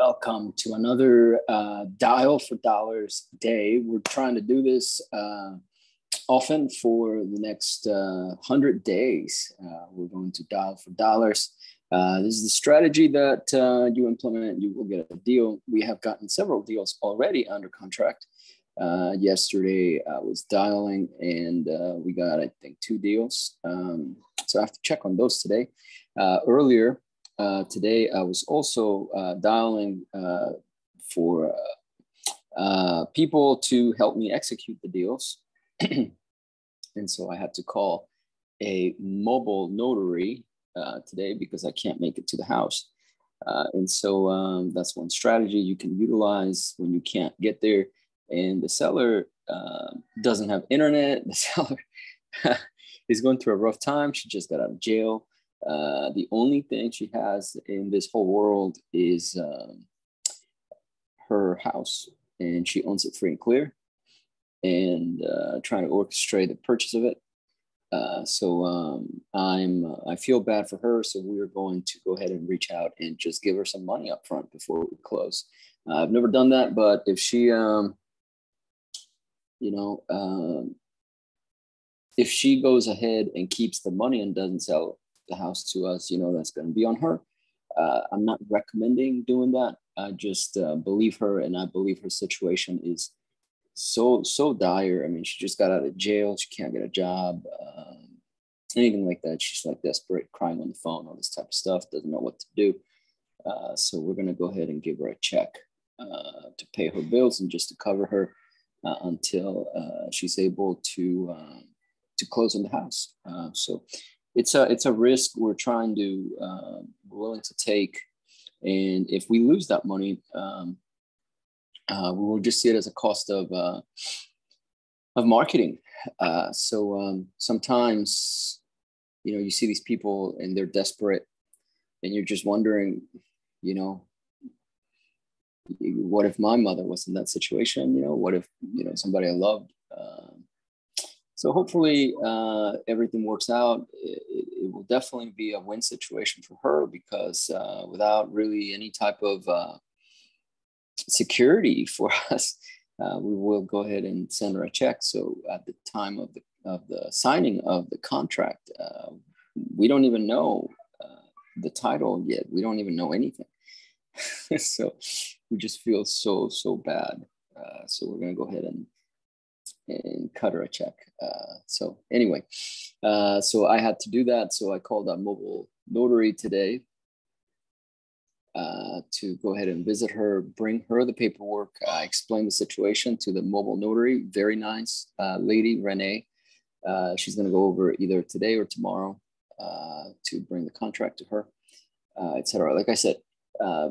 Welcome to another Dial for Dollars day. We're trying to do this often for the next 100 days. We're going to dial for dollars. This is the strategy that you implement. You will get a deal. We have gotten several deals already under contract. Yesterday I was dialing and we got, I think, 2 deals. So I have to check on those today. Earlier today, I was also dialing for people to help me execute the deals. And so I had to call a mobile notary today because I can't make it to the house. And so that's one strategy you can utilize when you can't get there. And the seller doesn't have internet. The seller is going through a rough time. She just got out of jail. The only thing she has in this whole world is her house, and she owns it free and clear, and trying to orchestrate the purchase of it. So I feel bad for her. So we're going to go ahead and reach out and just give her some money up front before we close. I've never done that, but if she, if she goes ahead and keeps the money and doesn't sell the house to us, that's going to be on her. I'm not recommending doing that. I just believe her, and I believe her situation is so dire. I mean, she just got out of jail. She can't get a job, anything like that. She's like desperate, crying on the phone, all this type of stuff, doesn't know what to do. So we're going to go ahead and give her a check to pay her bills and just to cover her until she's able to close on the house. So it's a risk we're trying to we're willing to take, and if we lose that money, we will just see it as a cost of marketing. So sometimes you see these people and they're desperate, and you're just wondering, what if my mother was in that situation? What if somebody I loved? So hopefully everything works out. It will definitely be a win situation for her, because without really any type of security for us, we will go ahead and send her a check. So at the time of the signing of the contract, we don't even know the title yet. We don't even know anything. So we just feel so bad. So we're gonna go ahead and cut her a check. So anyway, so I had to do that. So I called a mobile notary today to go ahead and visit her, bring her the paperwork. I explained the situation to the mobile notary. Very nice lady, Renee. She's going to go over either today or tomorrow to bring the contract to her, etc. Like I said,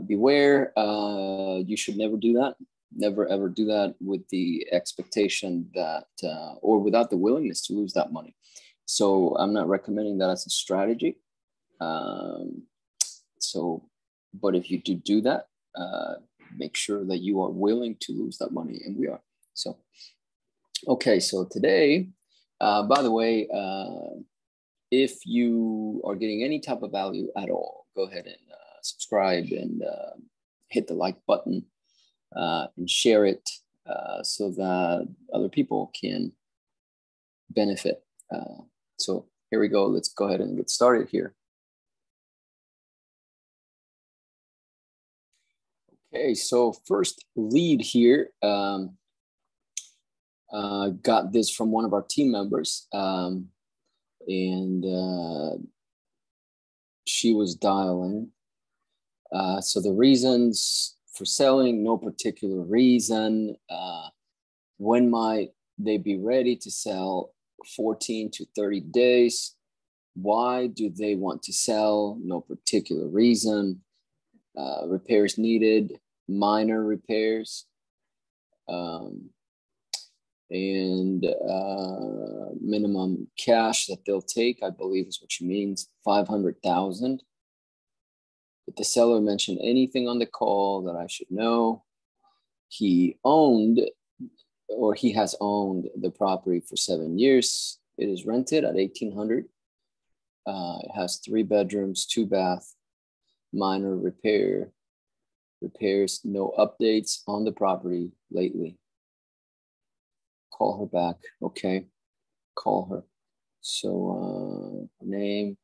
beware. You should never do that. Never, ever do that with the expectation that, or without the willingness to lose that money. So I'm not recommending that as a strategy. But if you do that, make sure that you are willing to lose that money, and we are. So, okay. So today, by the way, if you are getting any type of value at all, go ahead and subscribe and hit the like button. And share it so that other people can benefit. So here we go. Let's go ahead and get started here. Okay, so first lead here. Got this from one of our team members, and she was dialing. So the reasons for selling, no particular reason. When might they be ready to sell? 14 to 30 days. Why do they want to sell? No particular reason. Repairs needed, minor repairs. And minimum cash that they'll take, I believe is what she means, 500,000. Did the seller mention anything on the call that I should know? He has owned the property for 7 years. It is rented at $1,800. It has 3 bedrooms, 2 baths, minor repair. repairs, no updates on the property lately. Call her back. Okay, call her. So name,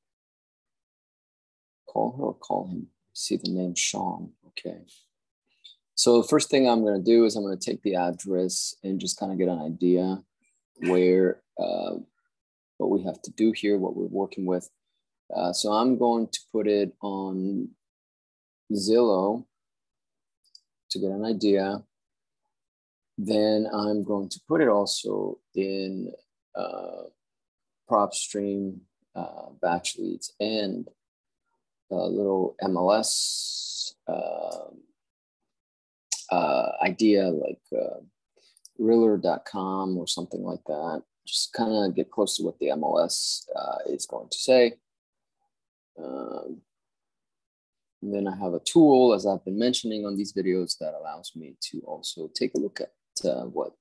call her or call him. See the name Sean. Okay. So the first thing I'm going to do is I'm going to take the address and just kind of get an idea where what we have to do here, what we're working with. So I'm going to put it on Zillow to get an idea. Then I'm going to put it also in PropStream, batch leads, and a little MLS idea like realtor.com or something like that. Just kind of get close to what the MLS is going to say. And then I have a tool, as I've been mentioning on these videos, that allows me to also take a look at what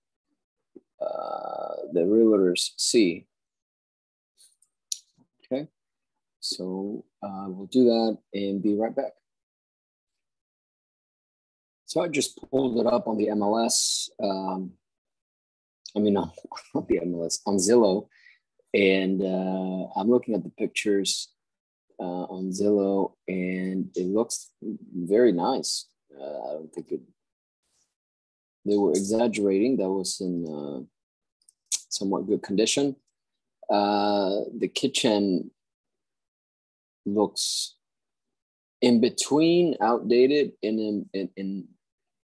the realtors see. Okay, so we'll do that and be right back. So I just pulled it up on the MLS. I mean, not the MLS, on Zillow. And I'm looking at the pictures on Zillow, and it looks very nice. I don't think they were exaggerating. That was in somewhat good condition. The kitchen looks in between outdated and in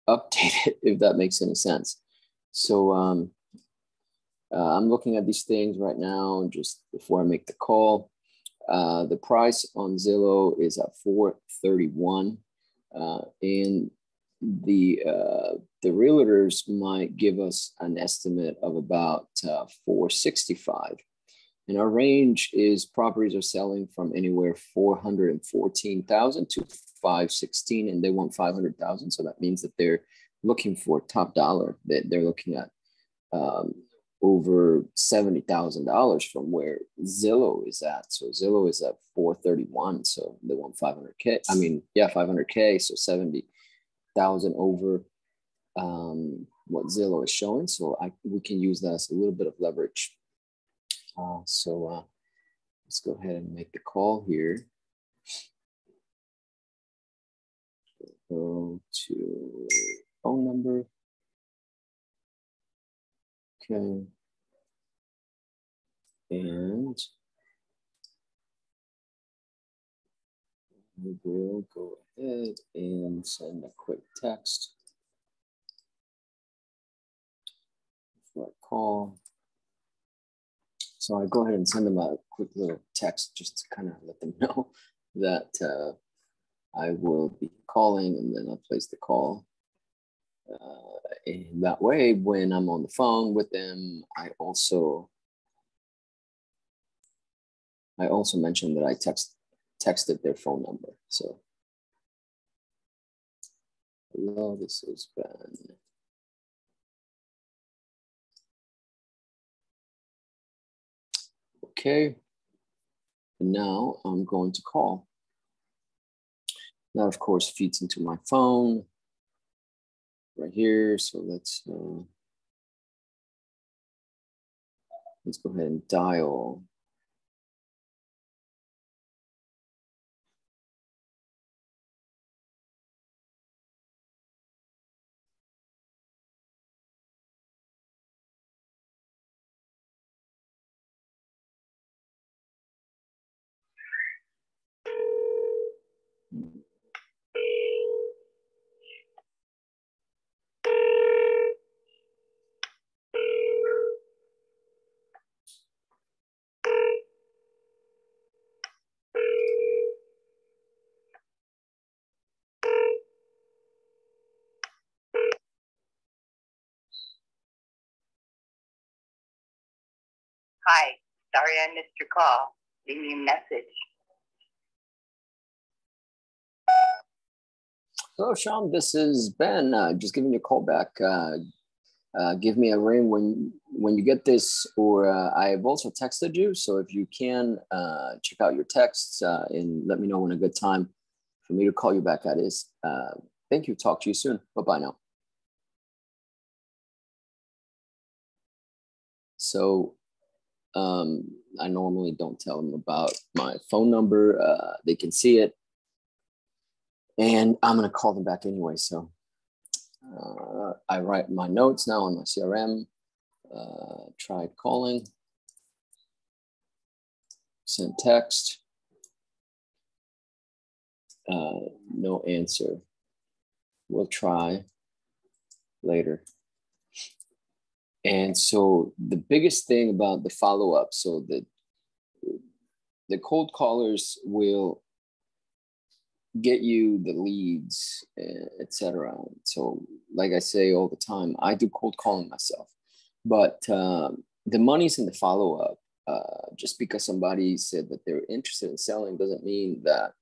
updated, if that makes any sense. So I'm looking at these things right now just before I make the call. The price on Zillow is at $431, and the realtors might give us an estimate of about $465. And our range is properties are selling from anywhere $414,000 to $516,000, and they want $500,000. So that means that they're looking for top dollar. That they're looking at over $70,000 from where Zillow is at. So Zillow is at $431. So they want $500K. I mean, yeah, $500K. So $70,000 over what Zillow is showing. So we can use that as a little bit of leverage. So let's go ahead and make the call here. Go to phone number. Okay. And we will go ahead and send a quick text before I call. So I go ahead and send them a quick little text just to kind of let them know that I will be calling, and then I'll place the call. And that way, when I'm on the phone with them, I also mentioned that I texted their phone number. So, hello, this is Ben. Okay, and now I'm going to call. That, of course, feeds into my phone right here. So let's go ahead and dial. Hi, sorry I missed your call. Leave me a message. Hello, Sean. This is Ben. Just giving you a call back. Give me a ring when you get this, or I've also texted you. So if you can check out your texts and let me know when a good time for me to call you back at is. Thank you. Talk to you soon. Bye-bye now. So I normally don't tell them about my phone number. They can see it. And I'm going to call them back anyway. So I write my notes now on my CRM. Tried calling. Sent text. No answer. We'll try later. And so the biggest thing about the follow-up, so the cold callers will get you the leads, etc. So like I say all the time, I do cold calling myself, but the money's in the follow-up. Just because somebody said that they're interested in selling doesn't mean that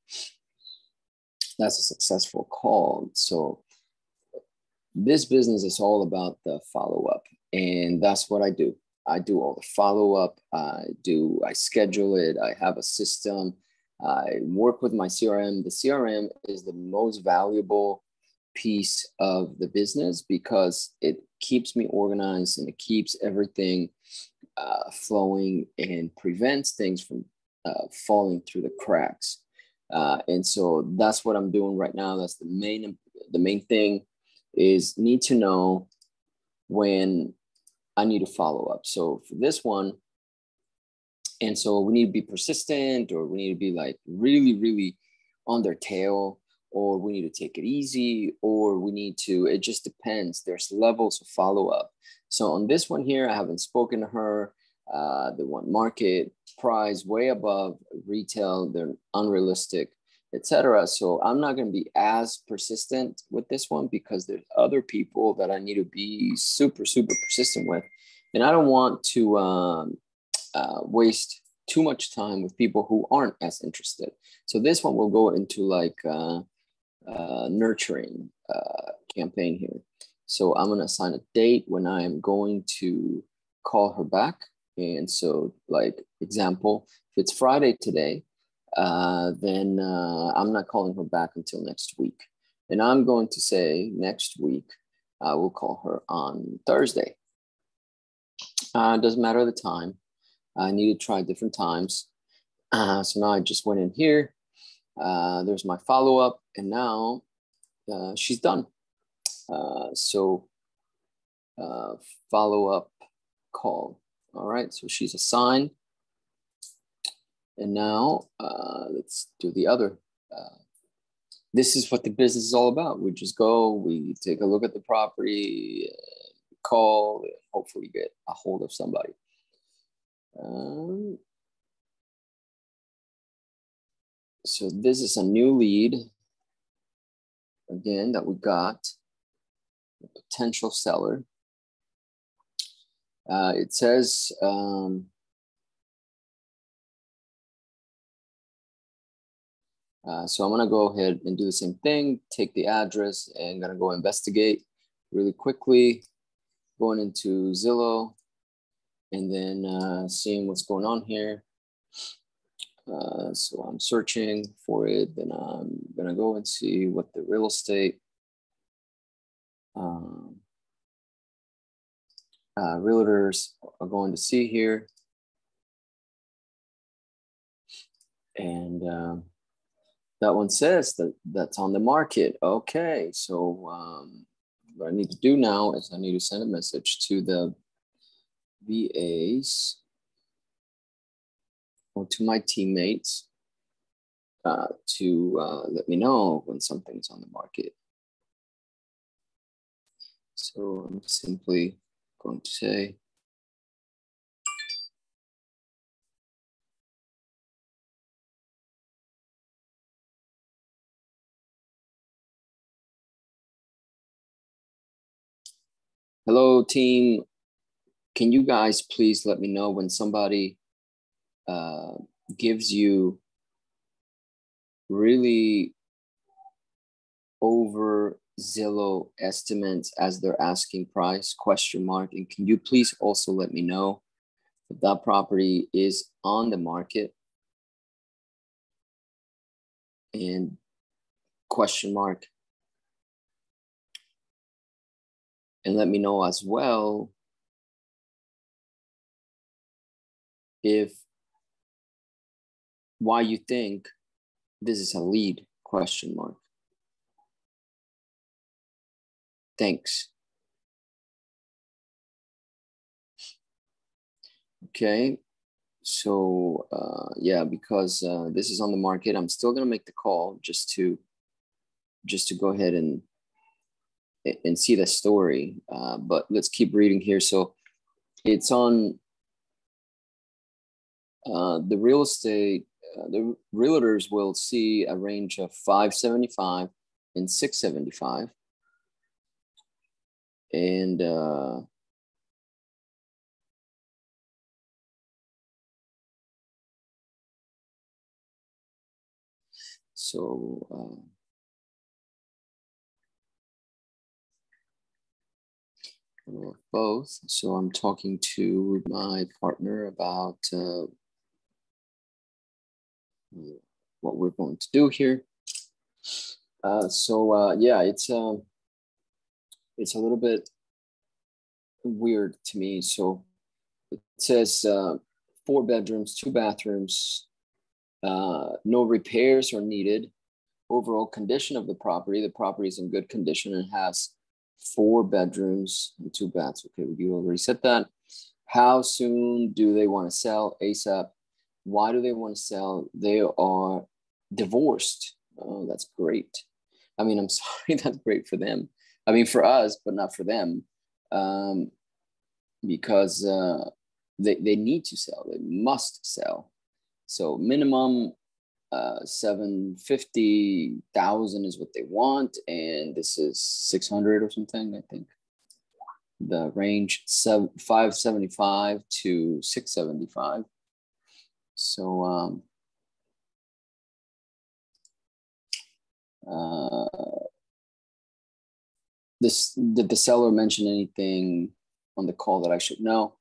that's a successful call. So this business is all about the follow-up, and that's what I do. I do all the follow-up. I schedule it. I have a system. I work with my CRM. The CRM is the most valuable piece of the business because it keeps me organized and it keeps everything flowing and prevents things from falling through the cracks. And so that's what I'm doing right now. That's the main thing is need to know when I need to follow up. So for this one, and so we need to be persistent, or we need to be like really, really on their tail, or we need to take it easy, or we need to, it just depends. There's levels of follow up. So on this one here, I haven't spoken to her. They want market price way above retail. They're unrealistic, etc. So I'm not going to be as persistent with this one because there's other people that I need to be super, super persistent with. And I don't want to waste too much time with people who aren't as interested. So this one will go into like nurturing campaign here. So I'm going to assign a date when I am going to call her back. And so like example, if it's Friday today, then I'm not calling her back until next week. And I'm going to say next week, I will call her on Thursday. Doesn't matter the time. I need to try different times. So now I just went in here. There's my follow-up, and now she's done. So follow-up call. All right, so she's assigned. And now let's do the other. This is what the business is all about. We just go, we take a look at the property, call, and hopefully get a hold of somebody. So this is a new lead, again, that we got, a potential seller. It says, so I'm gonna go ahead and do the same thing, take the address, and gonna go investigate really quickly, going into Zillow, and then seeing what's going on here. So I'm searching for it, then I'm gonna go and see what the real estate realtors are going to see here. And that one says that that's on the market. Okay, so what I need to do now is I need to send a message to the VAs or to my teammates to let me know when something's on the market. So I'm simply going to say, hello team, can you guys please let me know when somebody gives you really over Zillow estimates as their asking price, ? And can you please also let me know if that property is on the market? And ? And let me know as well why you think this is a lead, question mark. Thanks. Okay. So yeah, because this is on the market, I'm still gonna make the call just to go ahead and see the story. But let's keep reading here. So it's on the real estate. The realtors will see a range of 575 and 675, and so both. So I'm talking to my partner about what we're going to do here. Yeah, it's a little bit weird to me. So it says 4 bedrooms, 2 bathrooms, no repairs are needed. Overall condition of the property is in good condition and has 4 bedrooms and 2 baths. Okay, we already said that. How soon do they want to sell? ASAP. Why do they want to sell? They are divorced. Oh, that's great. I mean, I'm sorry, that's great for them. I mean, for us, but not for them, because they need to sell. They must sell. So minimum 750,000 is what they want, and this is 600 or something. I think the range 575 to 675. So did the seller mention anything on the call that I should know?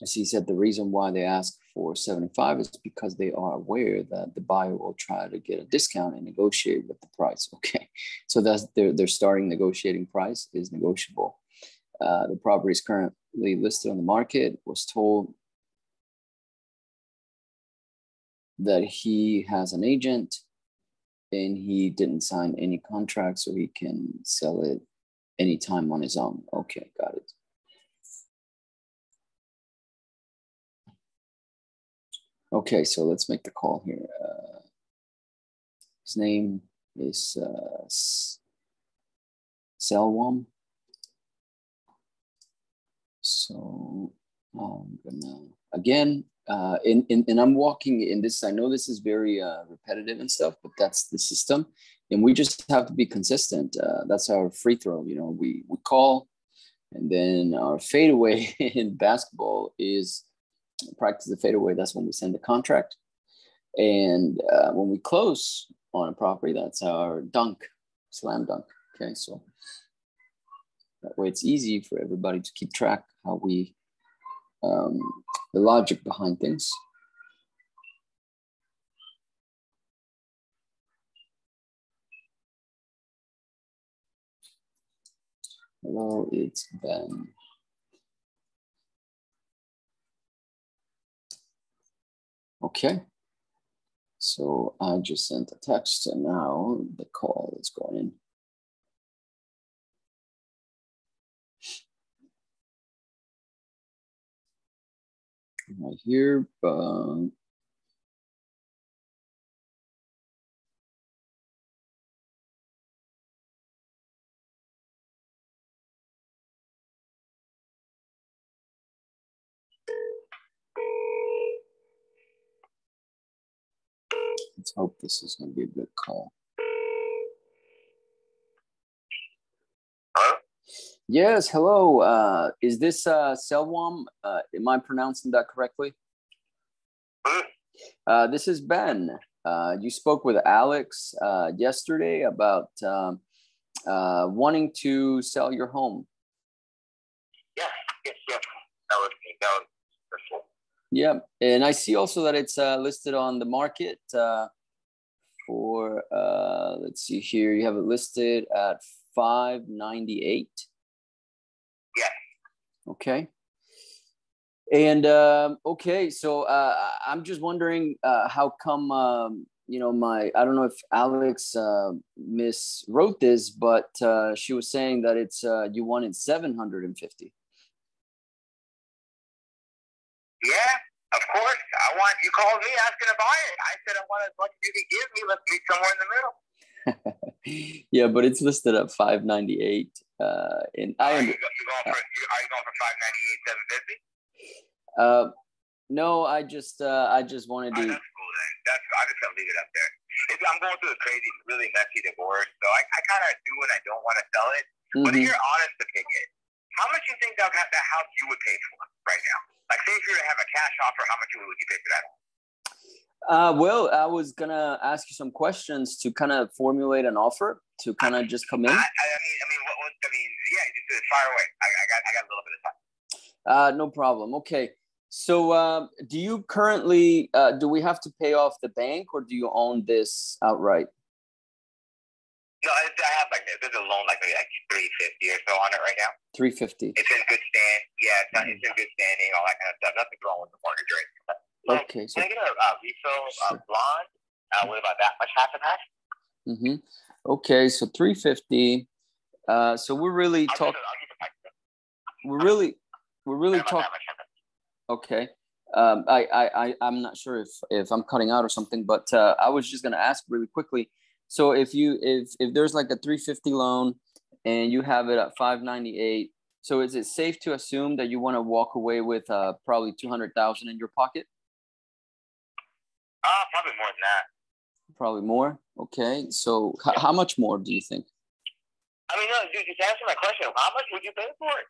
As he said, the reason why they ask for 75 is because they are aware that the buyer will try to get a discount and negotiate with the price. Okay, so that's their starting negotiating price is negotiable. The property is currently listed on the market. Was told that he has an agent and he didn't sign any contract, so he can sell it anytime on his own. Okay, got it. Okay, so let's make the call here. His name is Selwam. So I'm gonna, again, and I'm walking in this. I know this is very repetitive and stuff, but that's the system. And we just have to be consistent. That's our free throw. You know, we call, and then our fadeaway in basketball is practice the fadeaway. That's when we send the contract. And when we close on a property, that's our dunk, slam dunk. Okay, so that way it's easy for everybody to keep track how we, the logic behind things. Hello, it's Ben. Okay, so I just sent a text and now the call is going in. Right here, let's hope this is going to be a good call. Hello? Yes, hello. Is this Selwam? Am I pronouncing that correctly? This is Ben. You spoke with Alex yesterday about wanting to sell your home. Yes. That was me. That was before. Yeah, and I see also that it's listed on the market for, let's see here. You have it listed at $598. Yeah. Okay. And, okay. So, I'm just wondering, how come, I don't know if Alex, miswrote this, but, she was saying that it's, you wanted 750. Yeah, of course. You called me asking to buy it. I said I want as much as you can give me. Let's meet somewhere in the middle. Yeah, but it's listed at $598. And are you going for 598, 750? No, I just wanted to. That's cool then. I'm just gonna leave it up there. I'm going through a crazy, really messy divorce, so I kind of do and I don't want to sell it. Mm-hmm. But if you're honest opinion, how much do you think that house you would pay for right now? Like, say if you were to have a cash offer, how much would you pay for that? Well, I was gonna ask you some questions to kind of formulate an offer to kind of just come in. Yeah, just fire away. I got a little bit of time. No problem. Okay. So, do you currently, do we have to pay off the bank, or do you own this outright? No, I have there's a loan like $350 or so on it right now. $350. It's in good stand. Yeah, it's in good standing. All that kind of stuff. Nothing wrong with the mortgage rate. Okay. So can I get a refill blonde with about that much half and half? Mm-hmm. Okay, so $350. So we're really talking. We're really talking. Okay. I'm not sure if I'm cutting out or something, but I was just gonna ask really quickly. So if there's like a $350 loan and you have it at $598, so is it safe to assume that you want to walk away with probably $200,000 in your pocket? Probably more than that. Probably more. Okay. So how much more do you think? I mean, no, dude, just answer my question. How much would you pay for it?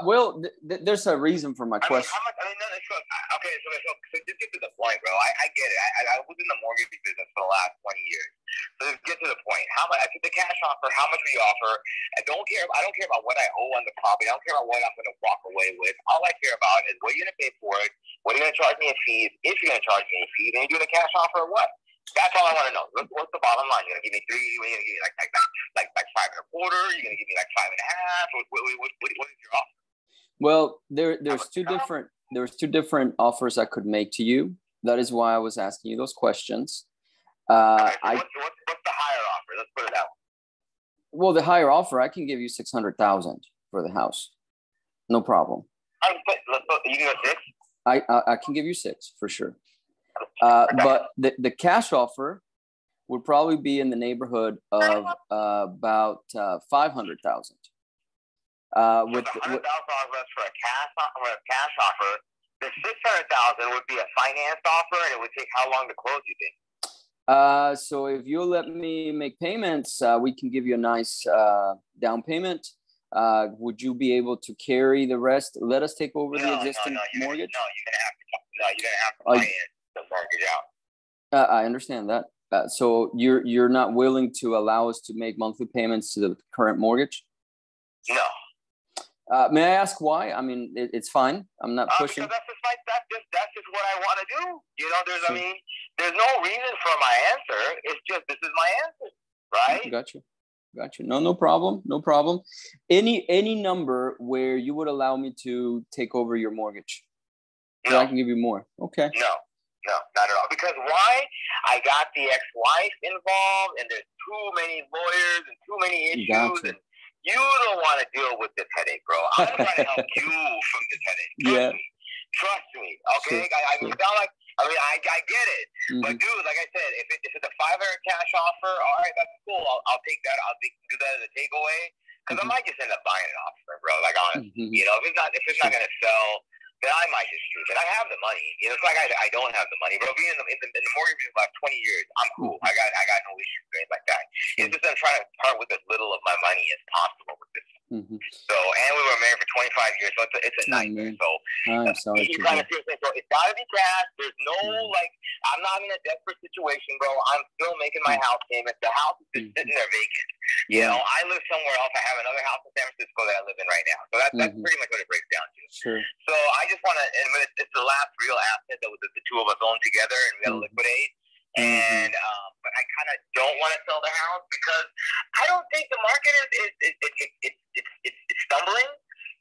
Well, there's a reason for my question. How much? Okay, so just get to the point, bro. I get it. I was in the mortgage business for the last 20 years. So just get to the point. How much? I took the cash offer. How much will you offer? I don't care about what I owe on the property. I don't care about what I'm going to walk away with. All I care about is what you're going to pay for it. What are you going to charge me in fees? If you're going to charge me in fees, and you're doing a cash offer or what? That's all I want to know. What's the bottom line? You're going to give me three? You're going to give me like 5.25? You're going to give me like 5.5? What is your offer? Well, there's two different offers I could make to you. That is why I was asking you those questions. What's the higher offer? Let's put it out. Well, the higher offer, I can give you $600,000 for the house, no problem. You can go 6. I can give you 6 for sure. But the cash offer would probably be in the neighborhood of about $500,000. With $100,000 for a cash offer, the $600,000 would be a finance offer, and it would take how long to close, you think? So if you'll let me make payments, we can give you a nice down payment. Would you be able to carry the rest? Let us take over the existing mortgage? You're gonna have to finance the mortgage out. I understand that. So you're not willing to allow us to make monthly payments to the current mortgage? No. May I ask why? I mean, it's fine. I'm not pushing. Because that's just what I want to do. You know, there's no reason for my answer. It's just this is my answer, right? Gotcha. No problem. No problem. Any number where you would allow me to take over your mortgage? So I can give you more. Okay. No, not at all. Because why? I got the ex-wife involved, and there's too many lawyers and too many issues. Gotcha. And you don't want to deal with this headache, bro. I'm trying to help you from this headache. Trust me. Okay. Sure. I get it. Mm-hmm. But dude, like I said, if it's a $500 cash offer, all right, that's cool. I'll take that. I'll do that as a takeaway. Because I might just end up buying an offer, bro. Like honestly, you know, if it's not gonna sell, then I might just choose it. I have the money. You know, it's like I don't have the money, bro. Being in the mortgage business for like 20 years, I'm cool. I got no issues or anything like that. It's just I'm trying to part with as little of my money as possible with this. Mm-hmm. So, and we were married for 25 years, so it's a nightmare. So, I'm sorry. You gotta seriously, so it's gotta be cash. There's no I'm not in a desperate situation, bro. I'm still making my house payments. The house is just sitting there vacant. You know, I live somewhere else. I have another house in San Francisco that I live in right now. So that's pretty much what it breaks down to. Sure. So I just want to, and it's the last real asset that the two of us own together, and we got to liquidate. And but I out because I don't think the market it's stumbling,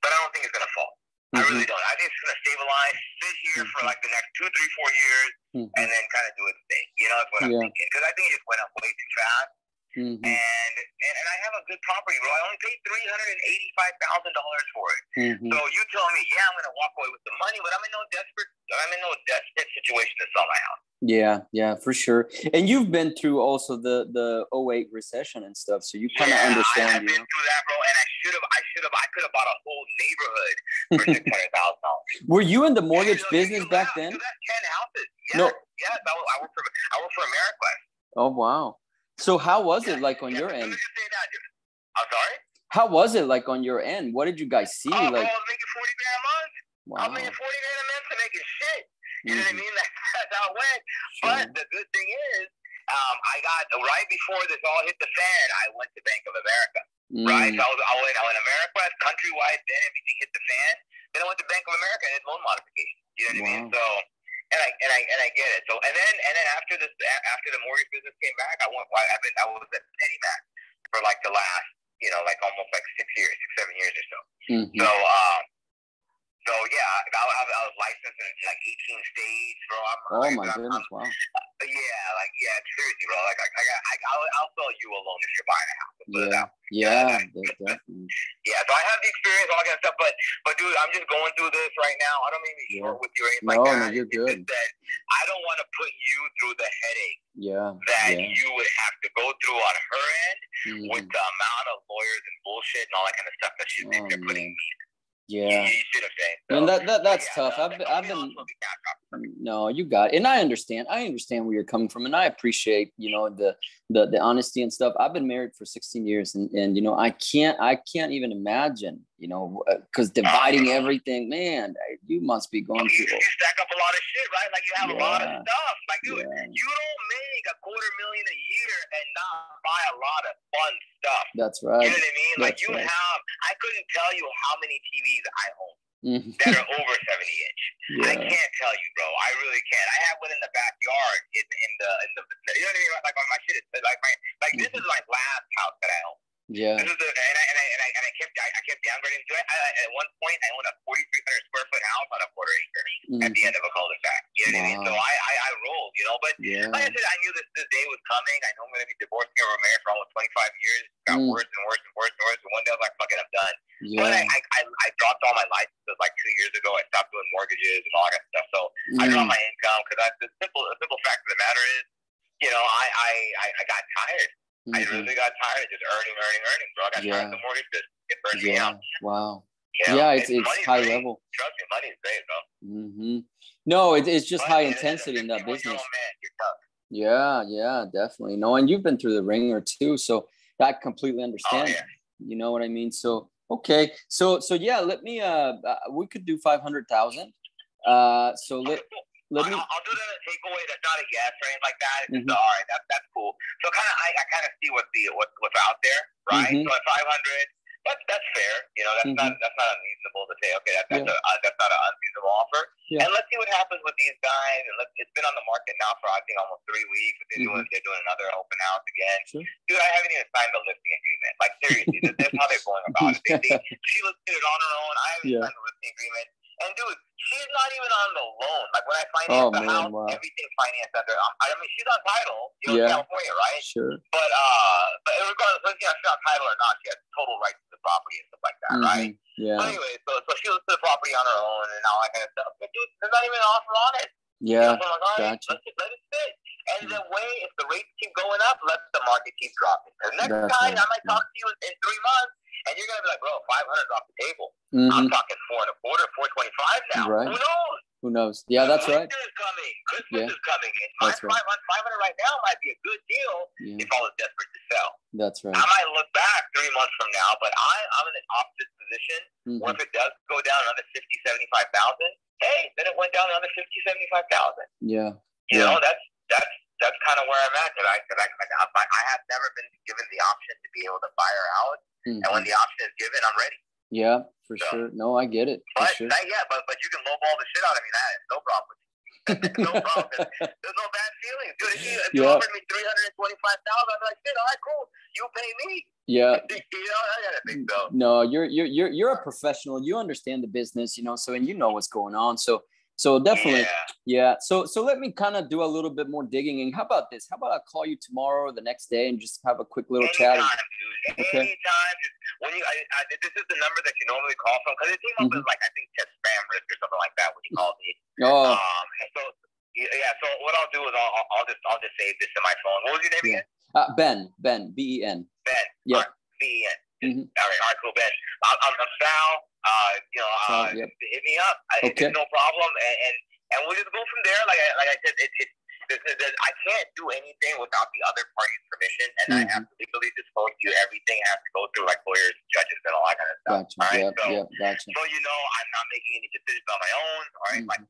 but I don't think it's gonna fall. I really don't. I think it's gonna stabilize, sit here for like the next 2, 3, 4 years, and then kind of do its thing. You know, that's what I'm thinking because I think it just went up way too fast. And I have a good property, bro. I only paid $385,000 for it. So you tell me, yeah, I'm gonna walk away with the money, but I'm in no desperate situation to sell my house. Yeah, for sure. And you've been through also the 2008 recession and stuff, so you kind of understand. I've been through that, bro. And I could have bought a whole neighborhood for $600,000. Were you in the mortgage business back then? You got 10 houses. Yes, no. Yes. I work for AmeriQuest. Oh wow. So how was it like on your end? I'm sorry? How was it like on your end? What did you guys see? Bro, like, I was making $40,000 a month. Wow. I was making $40,000 a month to making shit. You know what I mean? That's how it went. Sure. But the good thing is, I got right before this all hit the fan, I went to Bank of America. Right? So I went AmeriQuest, Countrywide, then everything hit the fan. Then I went to Bank of America and did loan modification. You know what I mean? So and I get it. So and then after the mortgage business came back, I was at PennyMac for like the last, like almost like 6 years, 6, 7 years or so. So yeah, I was licensed in like 18 states, bro. My goodness, wow. Seriously, bro. I'll sell you a loan if you're buying a house. Definitely. Yeah, so I have the experience, all that stuff, but dude, I'm just going through this right now. I don't mean to be short with you or anything like that. No, you're good. It's just that I don't want to put you through the headache that you would have to go through on her end with the amount of lawyers and bullshit and all that kind of stuff that they're putting me in. Yeah. You see what I'm saying? So, and that's tough. I've been no, you got it. And I understand where you're coming from, and I appreciate, the honesty and stuff. I've been married for 16 years and I can't even imagine, because dividing everything, man, you must be going through. You stack up a lot of shit, right? Like you have a lot of stuff. Like, dude, you don't make $250,000 a year and not buy a lot of fun stuff. That's right. You know what I mean? Like I couldn't tell you how many TVs I own that are over 70-inch. I can't tell you, bro. I really can't. I have one in the backyard in the you know what I mean? Like my shit is this is my last house that I own. Yeah. This is I kept downgrading to it. At one point, I owned a 4,300 square foot house on a quarter acre at the end of a cul-de-sac. You know what I mean? So I rolled, but like I said, I knew this day was coming. I know I'm going to be divorcing or married for almost 25 years. It got worse and worse and worse and worse. And one day I was like, fuck it, I'm done. But I dropped all my licenses like 2 years ago. I stopped doing mortgages and all that stuff. So I dropped my income because the simple fact of the matter is, I got tired. I really got tired of just earning, bro. I got tired of the mortgage business. It burned me out. Wow. It's high great. level. Trust me, money is great, bro. No, it's just high intensity in that business. Yeah, definitely. No, and you've been through the ringer too, so I completely understand. You know what I mean? So okay, so yeah, let me. We could do 500,000. So let me. I'll do that as a takeaway. That's not a yes or anything like that. It's just all right. That's cool. So I kind of see what's out there, right? So at 500, that's fair. That's not unreasonable to say. Okay, that's not an unreasonable offer. And let's see what happens with these guys. And it's been on the market now for I think almost 3 weeks. They're doing another open house again. Sure. Dude, I haven't even signed the listing agreement. Like seriously, that's how they're going about it. She listed it on her own. I haven't signed the listing agreement. And dude, she's not even on the loan. Like when I finance the house, everything's financed under. I mean, she's on title, in California, right? Sure. But regardless, whether she's on title or not, she has total rights to the property and stuff like that, right? Yeah. So anyway, so she listed the property on her own and all that kind of stuff. But dude, there's not even an offer on it. Yeah. So I'm like, all right, gotcha. let it sit. And then if the rates keep going up, let the market keep dropping. Because next time I might talk to you in 3 months. And you're going to be like, bro, 500 is off the table. I'm talking 4.25, 425 now. Right. Who knows? Yeah, that's right. Winter is coming. Christmas is coming. And that's right. 500 right now might be a good deal if I was desperate to sell. That's right. I might look back 3 months from now, but I'm in an opposite position where if it does go down another 50, 75,000, hey, then it went down another 50, 75,000. Yeah. You know, that's kind of where I'm at. I have never been given the option to be able to buy her out. And when the option is given, I'm ready. Yeah, for sure. No, I get it. But you can lowball the shit out of me. That is no problem. No problem. There's no bad feelings. Dude, if you offered me $325,000, I'd be like, all right, cool. You pay me. Yeah. I gotta think so. No, you're a professional. You understand the business, so, and you know what's going on. So definitely, yeah. So let me kind of do a little bit more digging. And how about this? How about I call you tomorrow or the next day and just have a quick little chat? Dude. Okay. Anytime. When this is the number that you normally call from, because it came up as like, I think, just spam risk or something like that when you called me. Oh. So what I'll do is I'll just save this in my phone. What was your name again? Ben, B-E-N. Ben. Yeah. B-E-N. All right, cool, Ben. I'm Sal. Hit me up. It's no problem, and we'll just go from there. Like I said, I can't do anything without the other party's permission, and I have to legally disclose to you everything. I have to go through like lawyers, judges, and all that kind of stuff. Gotcha. All right, Gotcha. So I'm not making any decisions on my own. All right, like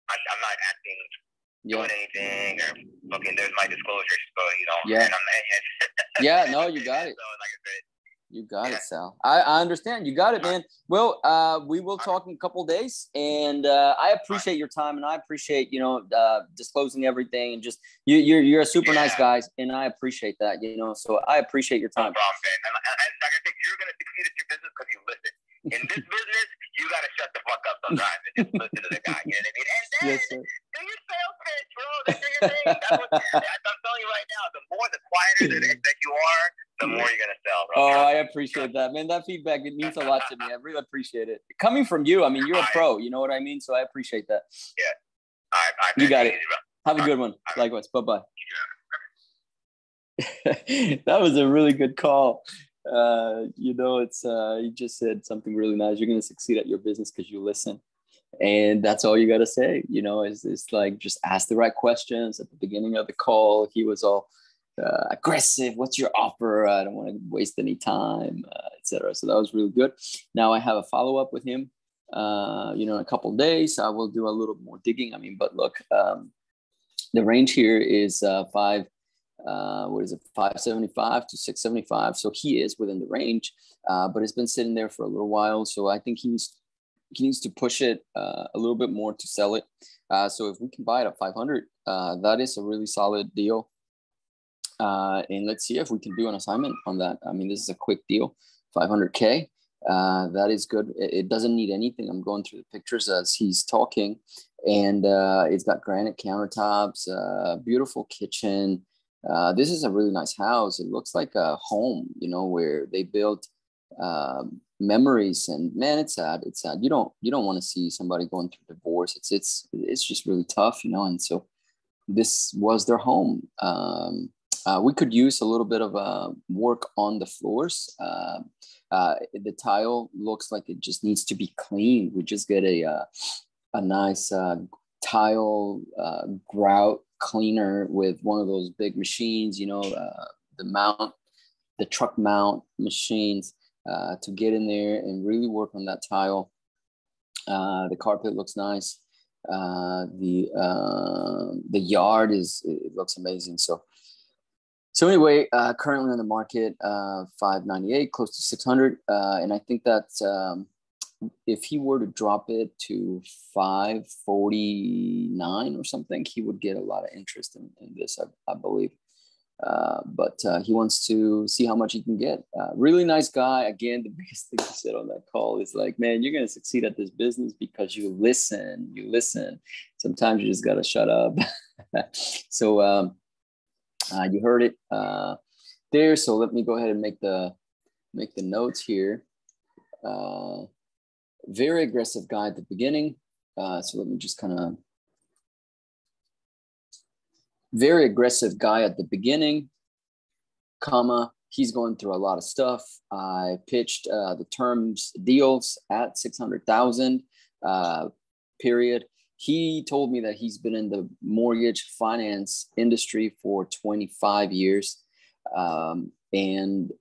I'm not acting. Doing anything or looking, there's my disclosure, so Yeah. And No, you got it. So like I said, you got it, Sal. I understand. You got it, man. Well, we will talk in a couple of days, and I appreciate your time, and I appreciate disclosing everything, and just you're a super nice guy, and I appreciate that. So I appreciate your time. No problem, man. And like I said, you're gonna succeed at your business because you listen. In this business, you gotta shut the fuck up sometimes and just listen to the guy. You know what I mean? And then yes, sir. do your sales pitch, bro. That's your thing. I'm telling you right now, the quieter that you are, the more you're gonna sell, bro. Oh, I appreciate that, man. That feedback, it means a lot to me. I really appreciate it. Coming from you, I mean, you're a pro. You know what I mean? So I appreciate that. Yeah. All right, you got it. Have a good one. Likewise. Bye-bye. That was a really good call. It's you just said something really nice. You're going to succeed at your business because you listen, and that's all you got to say. It's like just ask the right questions at the beginning of the call. He was all aggressive. What's your offer? I don't want to waste any time, etc. So that was really good. Now I have a follow-up with him in a couple of days. I will do a little more digging. But look, the range here is 575 to 675. So he is within the range, but it's been sitting there for a little while. So I think he needs to push it a little bit more to sell it. So if we can buy it at 500, that is a really solid deal. And let's see if we can do an assignment on that. This is a quick deal, 500K. That is good. It doesn't need anything. I'm going through the pictures as he's talking, and it's got granite countertops, beautiful kitchen. This is a really nice house. It looks like a home, where they built memories. And man, it's sad. It's sad. You don't want to see somebody going through divorce. It's just really tough, And so this was their home. We could use a little bit of work on the floors. The tile looks like it just needs to be cleaned. We just get a nice tile grout cleaner with one of those big machines, the truck mount machines, to get in there and really work on that tile. The carpet looks nice. The yard it looks amazing. So anyway, currently on the market, 598, close to 600. And I think that if he were to drop it to 549 or something, he would get a lot of interest in this, I believe. But he wants to see how much he can get. Really nice guy. Again, the biggest thing he said on that call is like, man, you're going to succeed at this business because you listen. Sometimes you just got to shut up. So you heard it there. So let me go ahead and make the notes here. Very aggressive guy at the beginning. So let me just kind of, very aggressive guy at the beginning, comma, he's going through a lot of stuff. I pitched the terms deals at 600,000, period. He told me that he's been in the mortgage finance industry for 25 years. And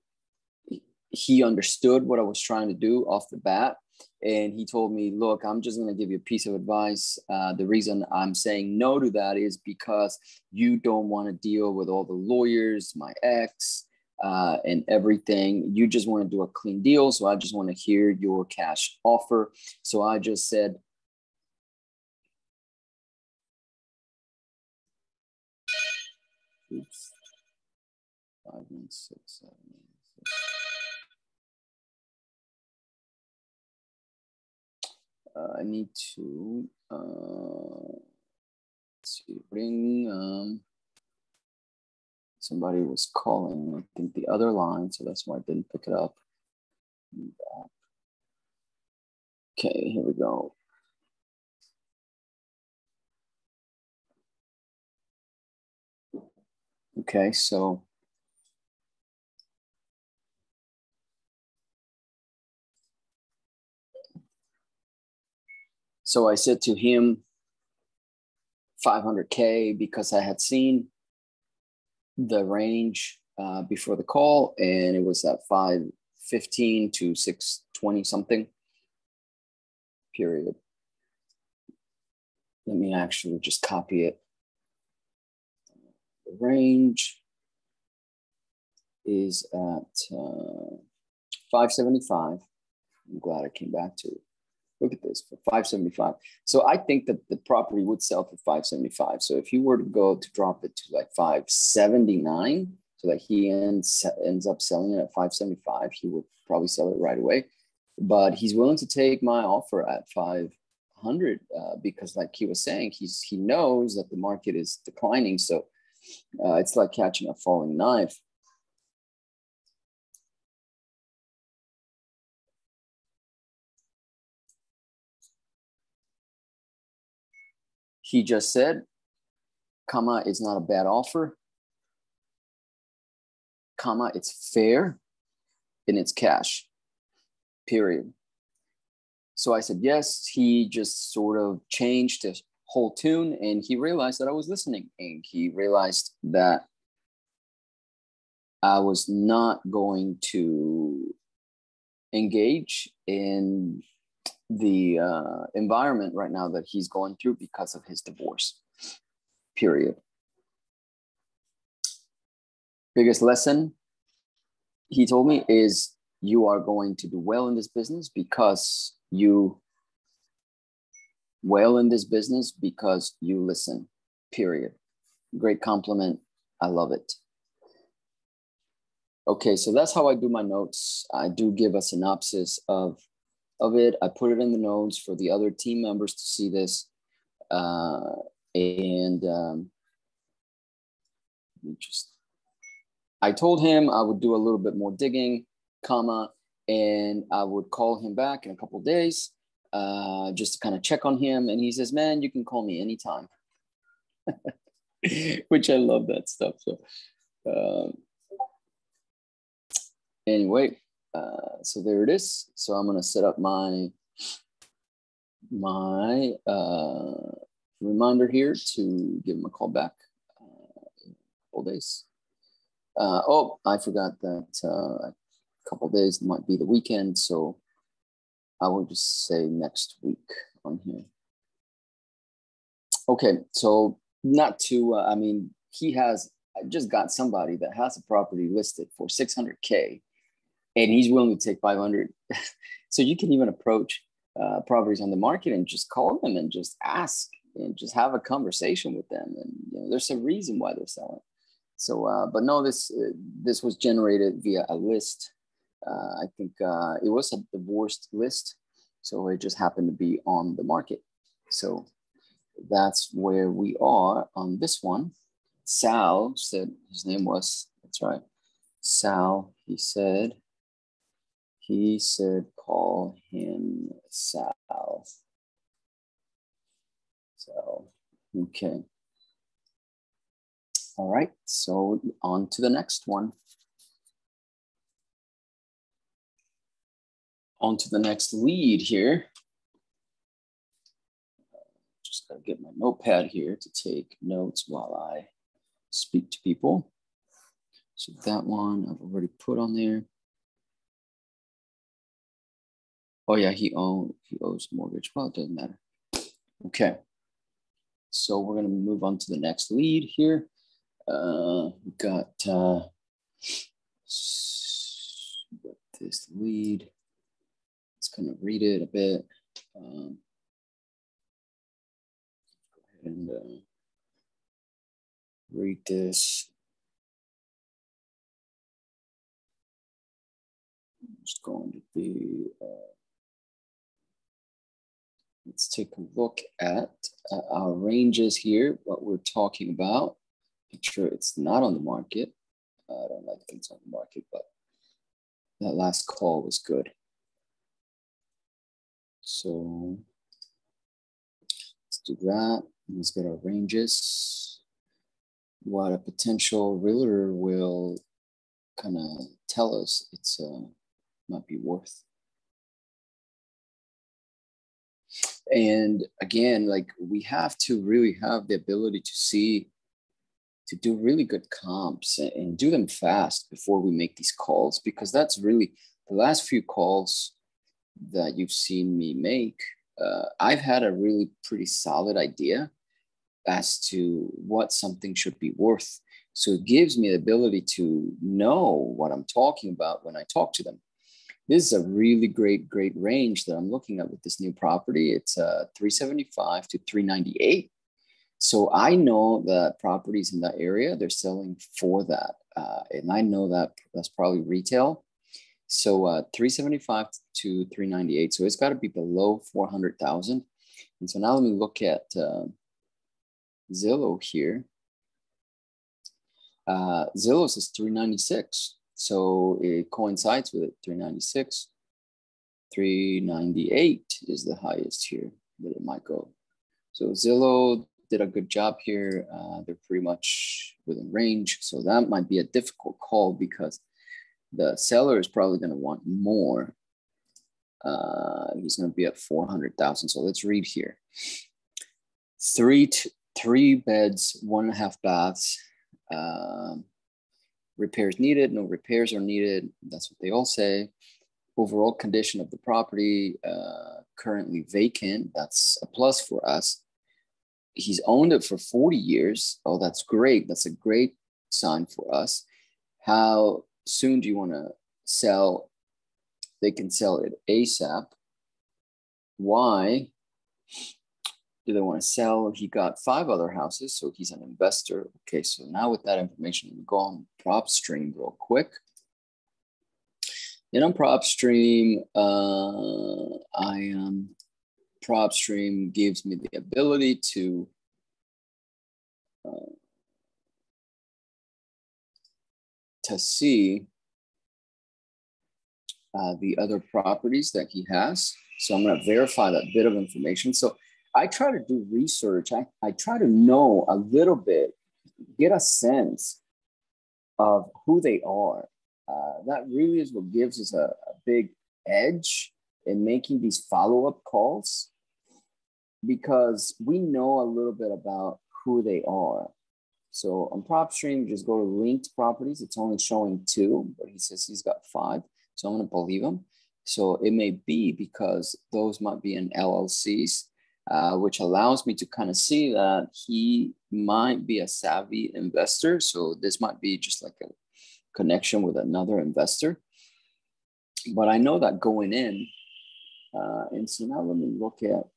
he understood what I was trying to do off the bat. And he told me, look, I'm just going to give you a piece of advice. The reason I'm saying no to that is because you don't want to deal with all the lawyers, my ex, and everything. You just want to do a clean deal. So I just want to hear your cash offer. So I just said, Oops. 516. I need to let's see, bring somebody was calling, I think the other line, so that's why I didn't pick it up. Okay, here we go. Okay, so I said to him 500K because I had seen the range before the call, and it was at 515 to 620 something, period. Let me actually just copy it. The range is at 575. I'm glad I came back to it. Look at this, for 575. So I think that the property would sell for 575. So if you were to go to drop it to like 579, so that he ends up selling it at 575, he would probably sell it right away. But he's willing to take my offer at 500 because, like he was saying, he knows that the market is declining. So it's like catching a falling knife. He just said, comma, it's not a bad offer, comma, it's fair, and it's cash, period. So I said, yes. He just sort of changed his whole tune, and he realized that I was listening, and he realized that I was not going to engage in the environment right now that he's going through because of his divorce, period. Biggest lesson he told me is, you are going to do well in this business because you listen, period. Great compliment. I love it. Okay, so that's how I do my notes. I do give a synopsis of it. I put it in the notes for the other team members to see this. I told him I would do a little bit more digging, comma, and I would call him back in a couple of days just to kind of check on him. And he says, man, you can call me anytime, which I love that stuff. So anyway, so there it is. So I'm going to set up my reminder here to give him a call back in a couple days. Oh, I forgot that a couple days might be the weekend, so I will just say next week on here. Okay, so not to, I mean, I just got somebody that has a property listed for 600K, and he's willing to take 500. So you can even approach properties on the market and just call them and just ask and just have a conversation with them. And there's a reason why they're selling. So, but no, this was generated via a list. I think it was a divorced list, so it just happened to be on the market. So that's where we are on this one. Sal said his name was, that's right, Sal. He said call him Sal. So, okay. All right, so on to the next one. On to the next lead here. Just gotta get my notepad here to take notes while I speak to people. So that one I've already put on there. Oh yeah, he owes mortgage. Well, it doesn't matter. Okay, so we're gonna move on to the next lead here. We got this lead. Let's kind of read it a bit. Go ahead and read this. just going to be, let's take a look at our ranges here, what we're talking about. Make sure it's not on the market. I don't like things on the market, but that last call was good. So let's do that. Let's get our ranges. What a potential realtor will kind of tell us it's might be worth. And again, like we have to really have the ability to see, to do really good comps and do them fast before we make these calls, because that's really the last few calls that you've seen me make. I've had a really pretty solid idea as to what something should be worth. So it gives me the ability to know what I'm talking about when I talk to them. This is a really great range that I'm looking at with this new property. It's 375 to 398. So I know that properties in that area, they're selling for that. And I know that that's probably retail. So 375 to 398. So it's got to be below 400,000. And so now let me look at Zillow here. Zillow says 396. So it coincides with it, 396. 398 is the highest here that it might go. So Zillow did a good job here. They're pretty much within range. So that might be a difficult call because the seller is probably going to want more. He's going to be at 400,000. So let's read here. Three beds, 1.5 baths. Repairs needed, no repairs are needed. That's what they all say. Overall condition of the property, currently vacant. That's a plus for us. He's owned it for 40 years. Oh, that's great. That's a great sign for us. How soon do you want to sell? They can sell it ASAP. Why do they want to sell? He got 5 other houses, so he's an investor. Okay, so now with that information, we go on PropStream real quick. And on PropStream, PropStream gives me the ability to see the other properties that he has. So I'm going to verify that bit of information. So I try to do research. I try to know a little bit, get a sense of who they are. That really is what gives us a big edge in making these follow-up calls, because we know a little bit about who they are. So on PropStream, just go to linked properties. It's only showing 2, but he says he's got 5. So I'm going to believe him. So it may be because those might be in LLCs, which allows me to kind of see that he might be a savvy investor. So this might be just like a connection with another investor. But I know that going in. And so now let me look at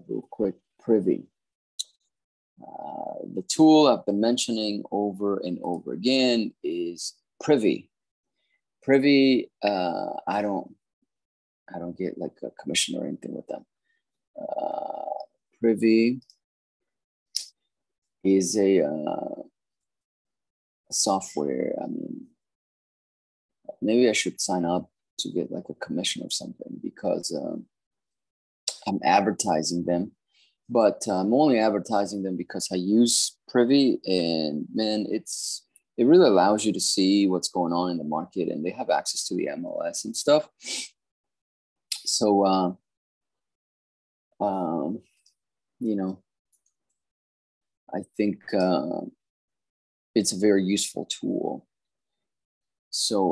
real quick Privy. The tool I've been mentioning over and over again is Privy. Privy, I don't get like a commission or anything with them. Privy is a software. I mean, maybe I should sign up to get like a commission or something, because I'm advertising them. But I'm only advertising them because I use Privy, and man, it really allows you to see what's going on in the market, and they have access to the MLS and stuff. So, you know, I think it's a very useful tool. So,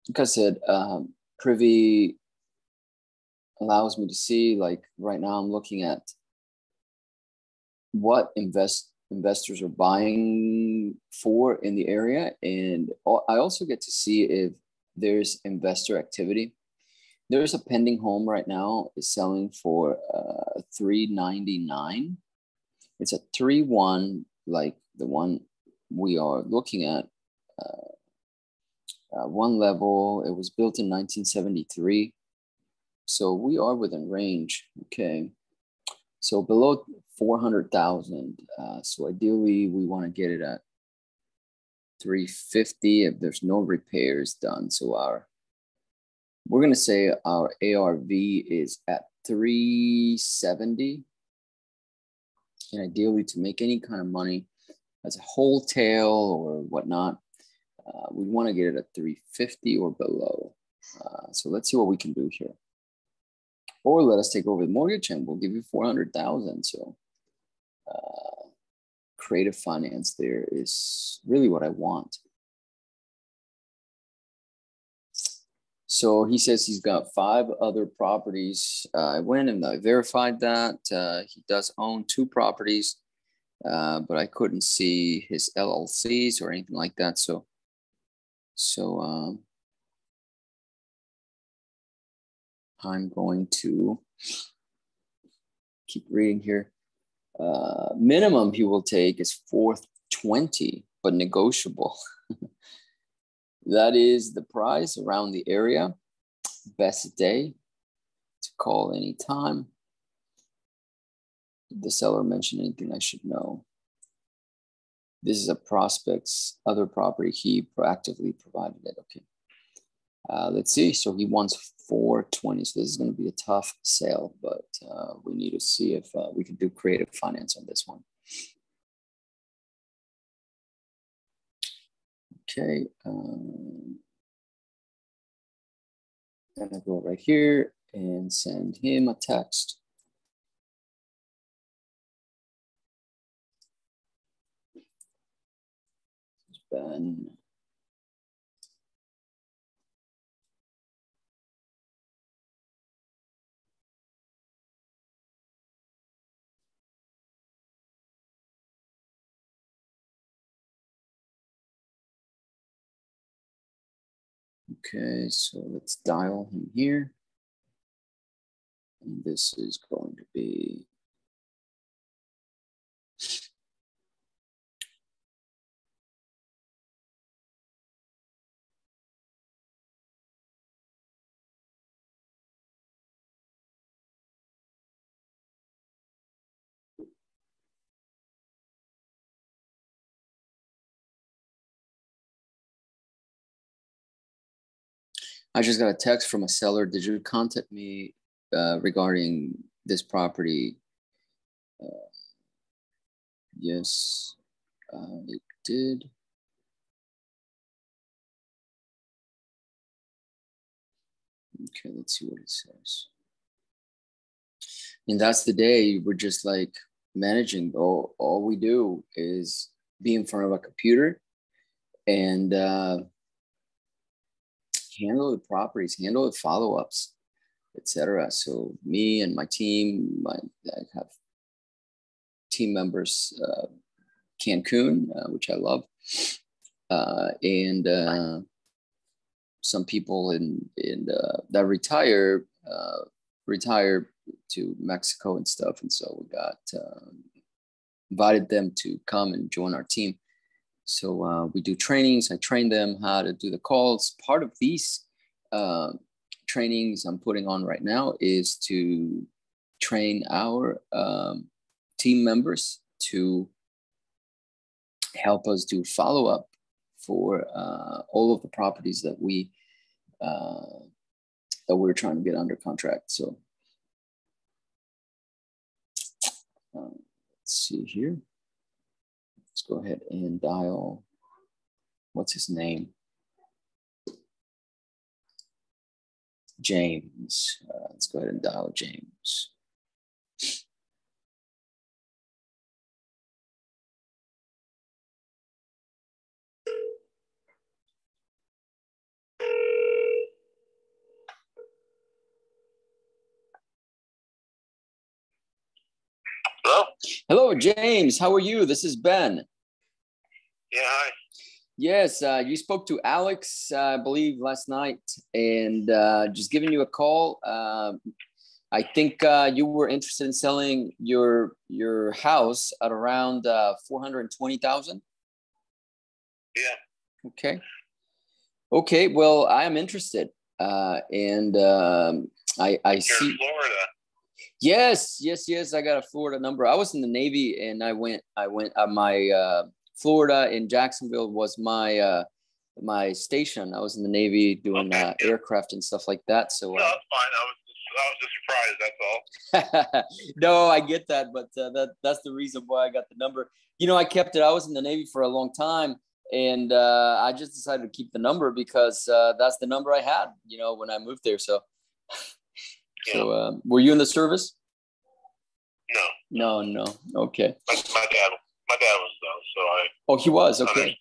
like I said, Privy allows me to see, like right now I'm looking at what investors are buying for in the area. And I also get to see if there's investor activity. There's a pending home right now is selling for $399. It's a 3-1, like the one we are looking at one level. It was built in 1973. So we are within range. Okay. So below 400,000. So ideally we want to get it at 350 if there's no repairs done. So we're going to say our ARV is at 370. And ideally to make any kind of money as a wholesale or whatnot, we want to get it at 350 or below. So let's see what we can do here. Or let us take over the mortgage and we'll give you 400,000. So creative finance there is really what I want. So he says he's got 5 other properties. I went and I verified that. He does own 2 properties, but I couldn't see his LLCs or anything like that. So I'm going to keep reading here. Minimum he will take is 420, but negotiable. That is the price around the area. Best day to call anytime. Did the seller mention anything I should know? This is a prospect's other property. He proactively provided it. Okay. Let's see. So he wants 420. So this is going to be a tough sale, but we need to see if we can do creative finance on this one. Okay. Gonna go right here and send him a text. Ben. Okay, so let's dial him here. And this is going to be I just got a text from a seller. Did you contact me regarding this property? Yes, it did. Okay, let's see what it says. And that's the day we're just like managing. All we do is be in front of a computer and handle the properties, handle the follow-ups, etc. So me and my team, I have team members, Cancun, which I love, and some people in that retire to Mexico and stuff, and so we got invited them to come and join our team. So we do trainings. I train them how to do the calls. Part of these trainings I'm putting on right now is to train our team members to help us do follow-up for all of the properties that we're trying to get under contract. So let's see here. Let's go ahead and dial, what's his name? James. Let's go ahead and dial James. Hello? Hello, James. How are you? This is Ben. Yeah, hi. Yes, you spoke to Alex, I believe, last night, and just giving you a call. I think you were interested in selling your house at around 420,000. Yeah. Okay. Okay, well, I am interested. And I see. You're in Florida. Yes. I got a Florida number. I was in the Navy, and I went. My Florida in Jacksonville was my station. I was in the Navy doing aircraft and stuff like that. So no, that's fine. I was just surprised. That's all. No, I get that, but that's the reason why I got the number. I kept it. I was in the Navy for a long time, and I just decided to keep the number because that's the number I had. When I moved there. So. Yeah. So, were you in the service? No. Okay. My dad was though, so I. Oh, he was. Okay.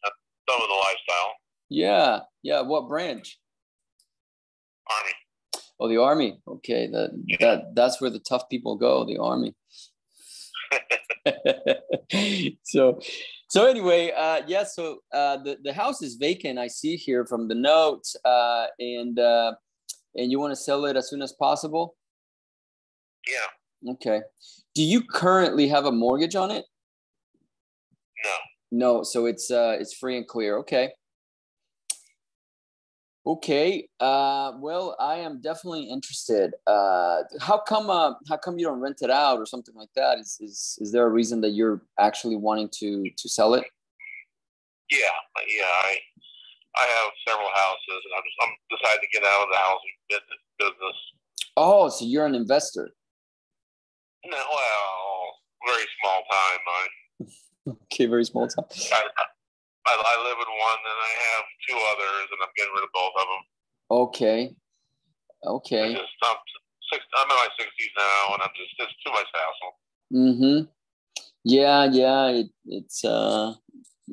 Some of the lifestyle. Yeah. What branch? Army. Oh, the Army. Okay, that's where the tough people go. The Army. So anyway, So the house is vacant. I see here from the notes, and you want to sell it as soon as possible? Yeah. Okay. Do you currently have a mortgage on it? No. So it's free and clear. Okay. Well, I am definitely interested. How come you don't rent it out or something like that? Is there a reason that you're actually wanting to sell it? Yeah. I have several houses, and I'm deciding to get out of the housing business. Oh, so you're an investor? No, well, very small time. Okay, very small time. I live in one, and I have two others, and I'm getting rid of both of them. Okay. I'm in my 60s now, and it's too much hassle. Mm-hmm. Yeah. It's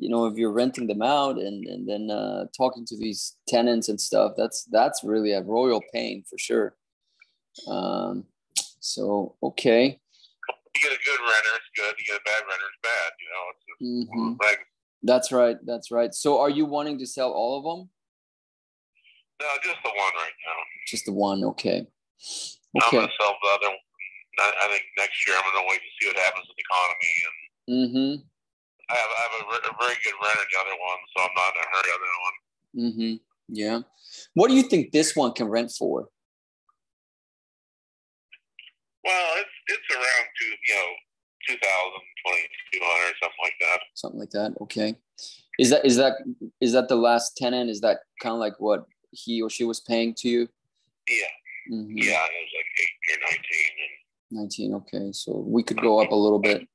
if you're renting them out and then talking to these tenants and stuff, that's really a royal pain for sure. So okay. You get a good renter, it's good. You get a bad renter, it's bad. It's just That's right. So are you wanting to sell all of them? No, just the one right now. Just the one. Okay. I'm going to sell the other one. I think next year I'm going to wait to see what happens with the economy. And I have a very good renter in the other one, so I'm not in a hurry on the other one. Yeah. What do you think this one can rent for? Well, it's around 2,000, 2,200, something like that. Something like that. Okay. Is that the last tenant? Is that kind of like what he or she was paying to you? Yeah. Yeah, it was like 18 or 19. 19. Okay, so we could go up a little bit.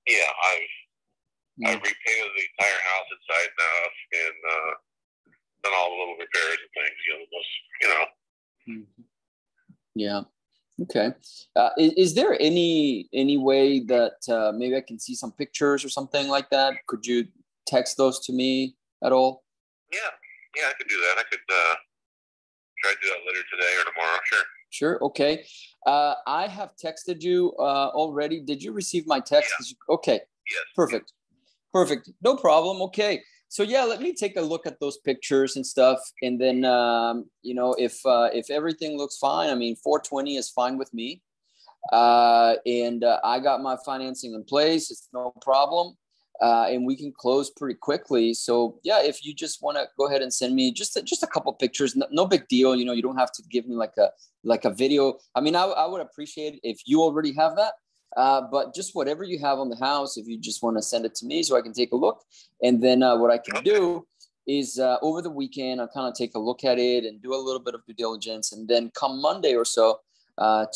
Yeah, I've repainted the entire house inside now and done all the little repairs and things. Yeah. Okay. Is there any way that maybe I can see some pictures or something like that? Could you text those to me at all? Yeah, I could do that. I could try to do that later today or tomorrow. Sure. Okay. I have texted you already. Did you receive my text? Yeah. Okay. Yes. Perfect. No problem. Okay. So yeah, let me take a look at those pictures and stuff, and then if everything looks fine, I mean 420 is fine with me, and I got my financing in place. It's no problem, and we can close pretty quickly. So yeah, if you just want to go ahead and send me just a couple pictures, no big deal. You don't have to give me like a video. I mean, I would appreciate it if you already have that. But just whatever you have on the house, if you just want to send it to me so I can take a look. And then what I can do is over the weekend, I'll kind of take a look at it and do a little bit of due diligence. And then come Monday or so,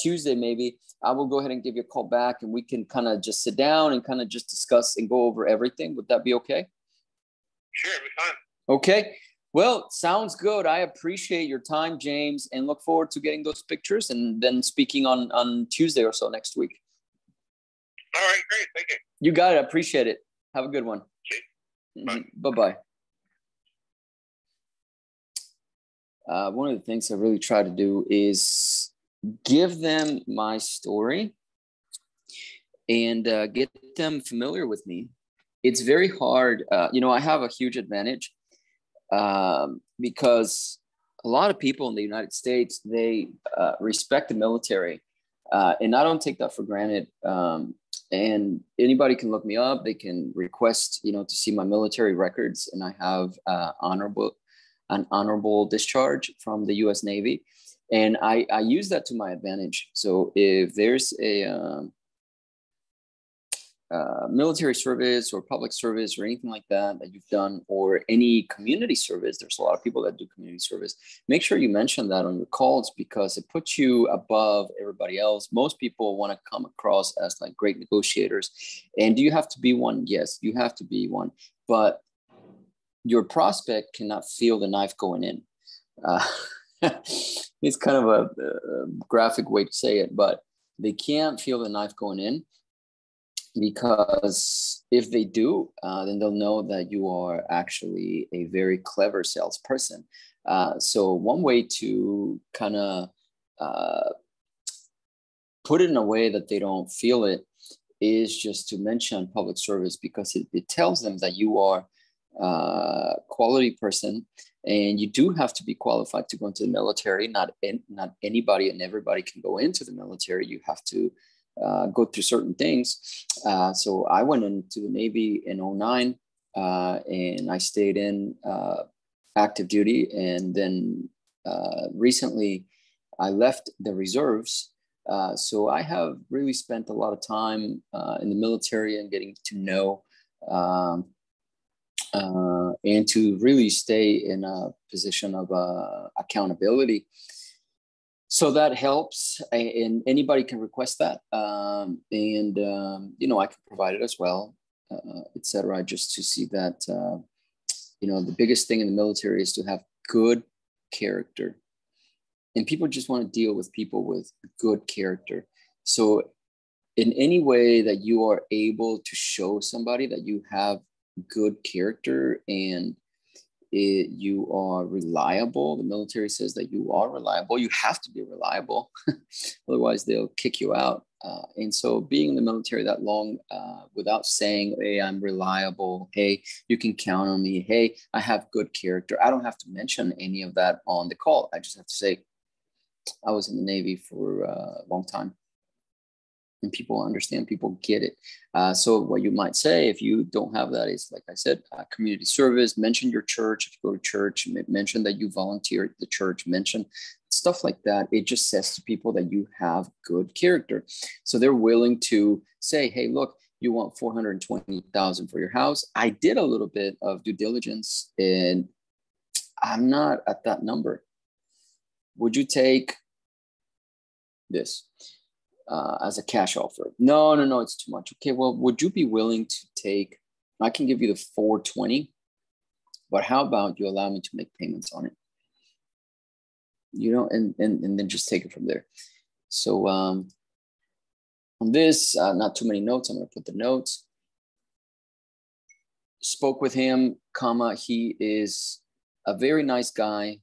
Tuesday maybe, I will go ahead and give you a call back and we can kind of just sit down and kind of just discuss and go over everything. Would that be okay? Sure, it'll be fine. Okay. Well, sounds good. I appreciate your time, James, and look forward to getting those pictures and then speaking on Tuesday or so next week. All right, great. Thank you. You got it. I appreciate it. Have a good one. Okay. Bye. Bye-bye. One of the things I really try to do is give them my story and get them familiar with me. It's very hard. I have a huge advantage because a lot of people in the United States, they respect the military. And I don't take that for granted. And anybody can look me up. They can request, to see my military records. And I have honorable an honorable discharge from the U.S. Navy. And I use that to my advantage. So if there's a military service or public service or anything like that that you've done, or any community service, there's a lot of people that do community service, make sure you mention that on your calls, because it puts you above everybody else. Most people want to come across as like great negotiators. And do you have to be one? Yes, you have to be one. But your prospect cannot feel the knife going in. It's kind of a graphic way to say it, but they can't feel the knife going in, because if they do, then they'll know that you are actually a very clever salesperson. So one way to kind of put it in a way that they don't feel it is just to mention public service, because it tells them that you are a quality person, and you do have to be qualified to go into the military. Not anybody and everybody can go into the military. You have to go through certain things. So I went into the Navy in 2009, and I stayed in active duty. And then recently I left the reserves. So I have really spent a lot of time in the military and getting to know and to really stay in a position of accountability. So that helps, and anybody can request that. You know, I can provide it as well, etc. Just to see that, you know, the biggest thing in the military is to have good character. And people just want to deal with people with good character. So in any way that you are able to show somebody that you have good character and you are reliable, the military says that you are reliable. You have to be reliable. Otherwise, they'll kick you out. And so being in the military that long without saying, hey, I'm reliable. Hey, you can count on me. Hey, I have good character. I don't have to mention any of that on the call. I just have to say, I was in the Navy for a long time. And people understand, people get it. So what you might say if you don't have that is, like I said, community service, mention your church. If you go to church, mention that you volunteer at the church, mention stuff like that. It just says to people that you have good character. So they're willing to say, hey, look, you want $420,000 for your house. I did a little bit of due diligence and I'm not at that number. Would you take this as a cash offer? No, it's too much. Okay, well, would you be willing to take, I can give you the 420, but how about you allow me to make payments on it? You know, and then just take it from there. So on this, not too many notes. I'm going to put the notes. Spoke with him, comma, he is a very nice guy,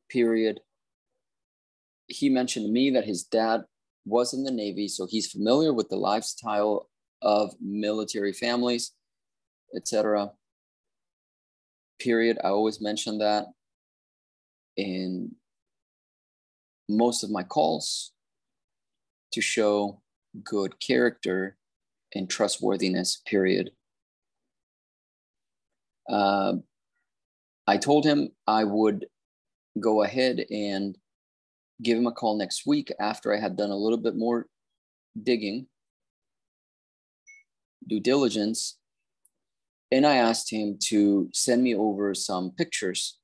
period. He mentioned to me that his dad was in the Navy, so he's familiar with the lifestyle of military families, etc. Period. I always mention that in most of my calls to show good character and trustworthiness, period. I told him I would go ahead and give him a call next week after I had done a little bit more digging, due diligence, and I asked him to send me over some pictures,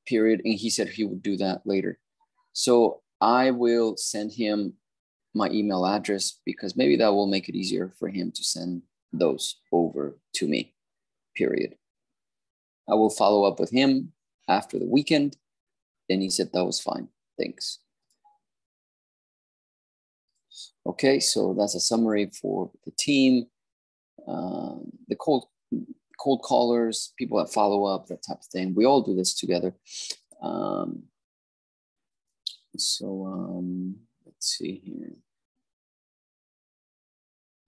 period, and he said he would do that later. So I will send him my email address because maybe that will make it easier for him to send those over to me, period. I will follow up with him after the weekend, and he said that was fine. Thanks. Okay, so that's a summary for the team, the cold callers, people that follow up, that type of thing. We all do this together. Let's see here.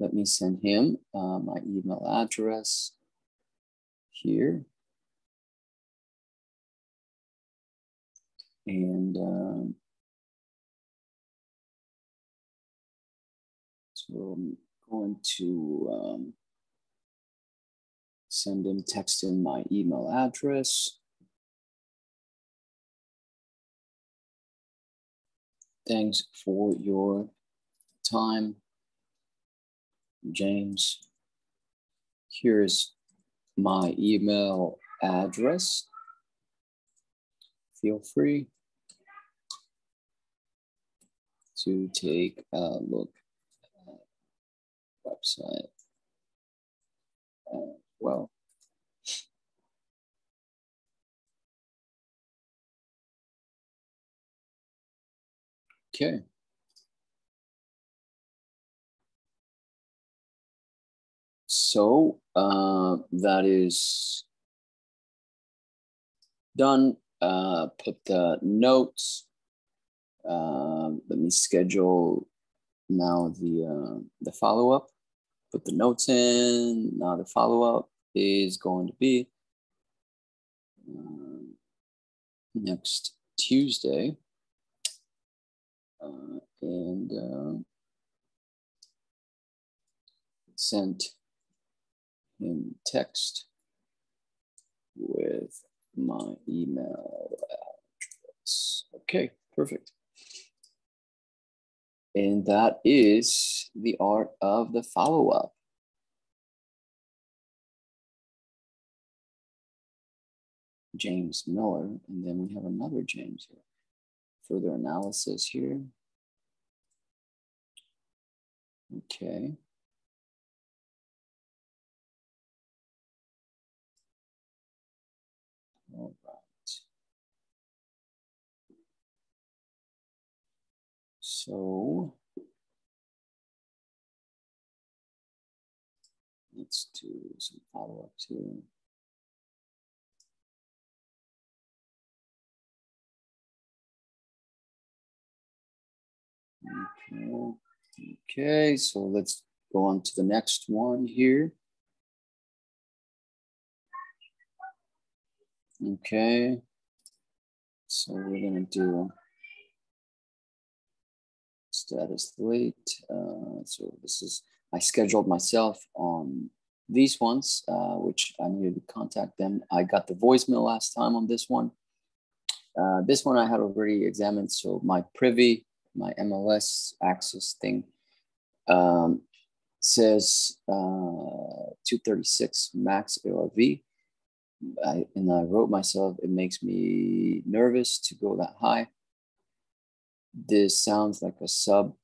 Let me send him my email address here. And so I'm going to Send him, text him my email address. Thanks for your time, James. Here's my email address. Feel free to take a look at the website as well. Okay. So that is done. Put the notes. Let me schedule now the follow-up. Put the notes in. Now the follow-up is going to be next Tuesday. And sent him text with my email address. Okay, perfect. And that is the art of the follow-up. James Miller, and then we have another James here. Further analysis here. Okay. All right. So let's do some follow-ups here. Okay, so let's go on to the next one here. Okay, so we're gonna do status late. So this is, I scheduled myself on these ones, which I needed to contact them. I got the voicemail last time on this one. This one I had already examined. So my privy, my MLS access thing says 236 max ARV. And I wrote myself, it makes me nervous to go that high. This sounds like a sub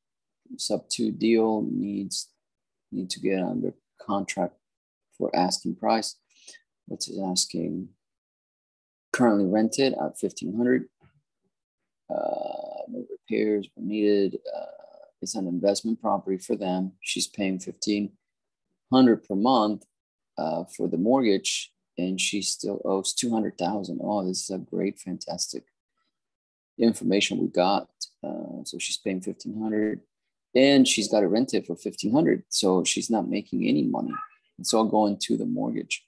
2 deal, need to get under contract for asking price. What's it asking? Currently rented at 1,500. No repairs were needed. It's an investment property for them. She's paying 1,500 per month for the mortgage, and she still owes 200,000. Oh, this is a great, fantastic information we got. So she's paying 1,500, and she's got it rented for 1,500. So she's not making any money. It's all going to the mortgage.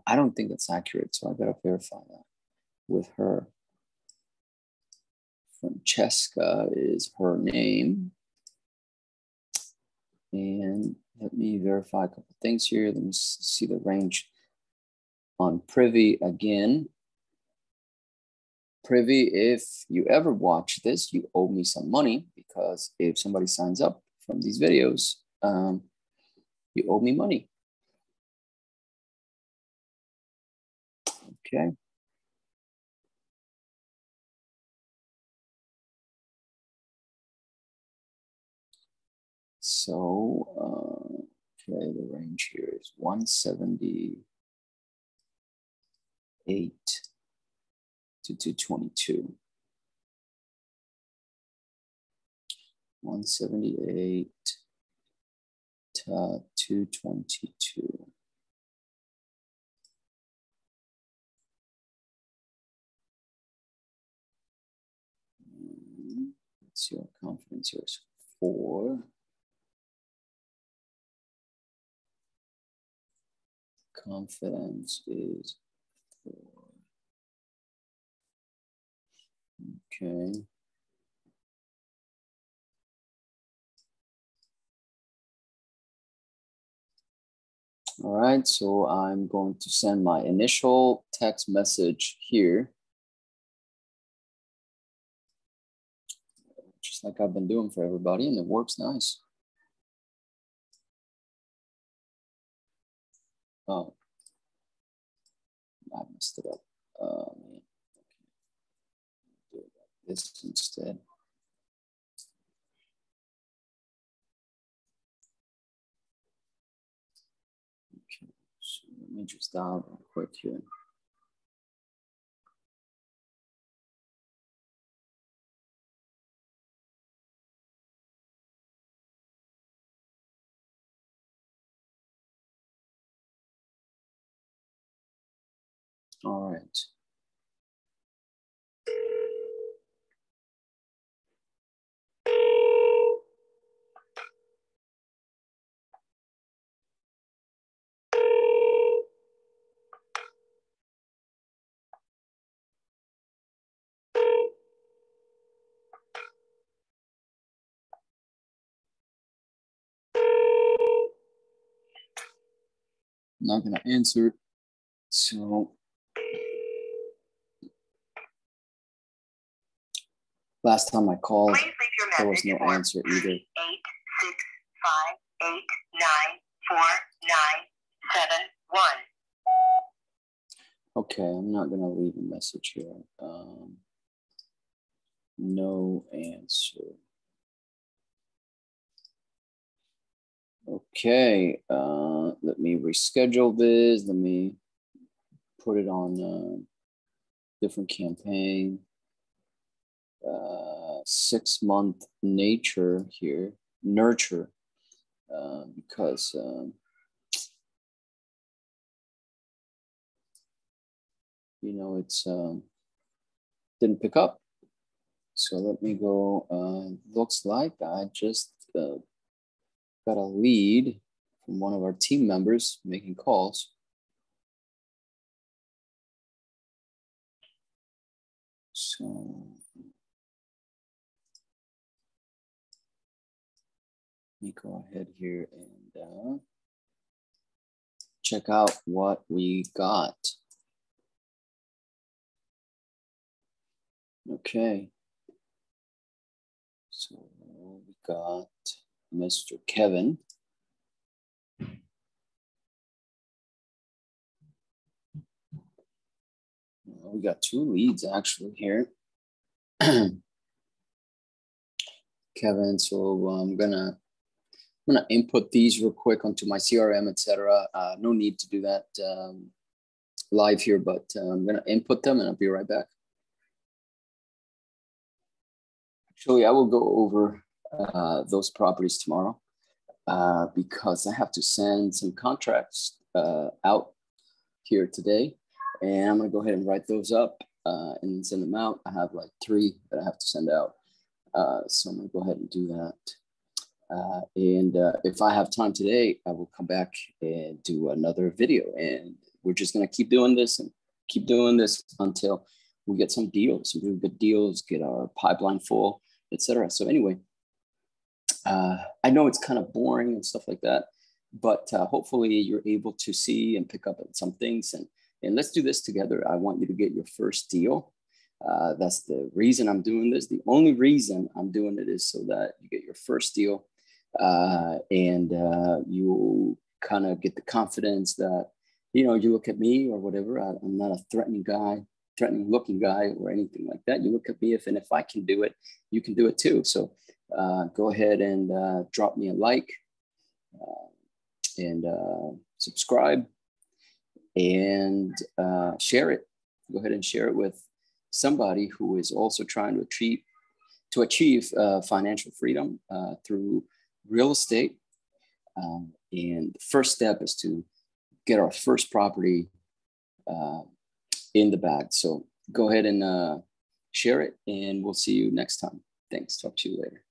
I don't think that's accurate, so I gotta verify that with her. Francesca is her name. And let me verify a couple of things here. Let me see the range on Privy again. Privy, if you ever watch this, you owe me some money, because if somebody signs up from these videos, you owe me money. Okay. So, okay, the range here is 178 to 222. 178 to 222. Let's see, our confidence here is 4. Confidence is 4. Okay. All right, so I'm going to send my initial text message here, just like I've been doing for everybody, and it works nice. Oh, I messed it up. Okay. Do it like this instead. Okay, so let me just dial real quick here. All right. I'm not gonna answer. So last time I called, there was no answer either. 865-899-4971. Okay, I'm not gonna leave a message here. No answer. Okay, let me reschedule this. Let me put it on a different campaign. 6-month nurture, because you know, it's didn't pick up. So let me go. Looks like I just got a lead from one of our team members making calls. So let me go ahead here and check out what we got. Okay. So we got Mr. Kevin. We got 2 leads actually here. Kevin, so I'm gonna input these real quick onto my CRM, etc. No need to do that live here, but I'm gonna input them and I'll be right back. Actually, I will go over those properties tomorrow because I have to send some contracts out here today, and I'm gonna go ahead and write those up and send them out. I have like 3 that I have to send out. So I'm gonna go ahead and do that. And if I have time today, I will come back and do another video. And we're just gonna keep doing this and keep doing this until we get some deals, some really good deals, get our pipeline full, etc. So anyway, I know it's kind of boring and stuff like that, but hopefully you're able to see and pick up on some things. And let's do this together. I want you to get your first deal. That's the reason I'm doing this. The only reason I'm doing it is so that you get your first deal and you kind of get the confidence that, you know, you look at me or whatever. I'm not a threatening looking guy or anything like that. You look at me, and if I can do it, you can do it too. So go ahead and drop me a like and subscribe and share it. Go ahead and share it with somebody who is also trying to achieve financial freedom through real estate. And the first step is to get our first property in the bag. So go ahead and share it, and we'll see you next time. Thanks. Talk to you later.